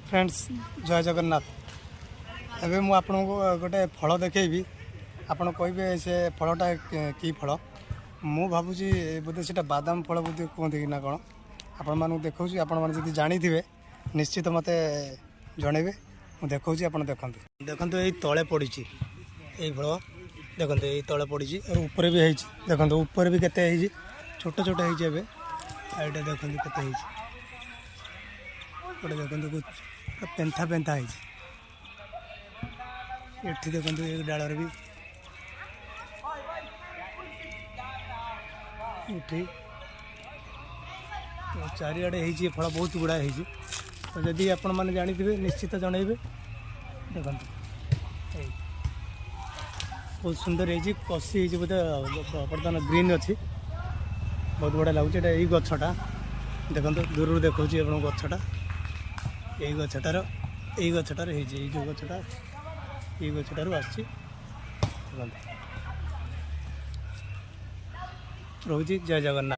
Friends जय जगन्नाथ। एबे मु आपन को गोटे फल देखी आपन कहे से फलटा कि फल मु भावुची बोधे से बादाम फल बोधे कहते कि ना कौन आपण मानक देखा आपण मैंने जानी थे निश्चित मत जनइबे मुझे देखा आप देखते देखते ये तले पड़ी यही फल देखते ये तले पड़ी और ऊपर भी है देखते ऊपर भी केते छोट छोट है ये देखते केते गोटे देखते पेंथा पेंथा है देखते ये डाल भी उठी चारिड़े हो फल बहुत गुड़ाए हो तो जदि आपण मैंने जानी थे निश्चित जनइबे देखते बहुत सुंदर है कसी बोधे बर्तमान ग्रीन अच्छी बहुत बढ़िया लगुच यही गछटा देखो दूर देखा आप गछटा यही गछटार यही गछटार जो गछटा ये गछटार आसी रोजी जय जगन्नाथ।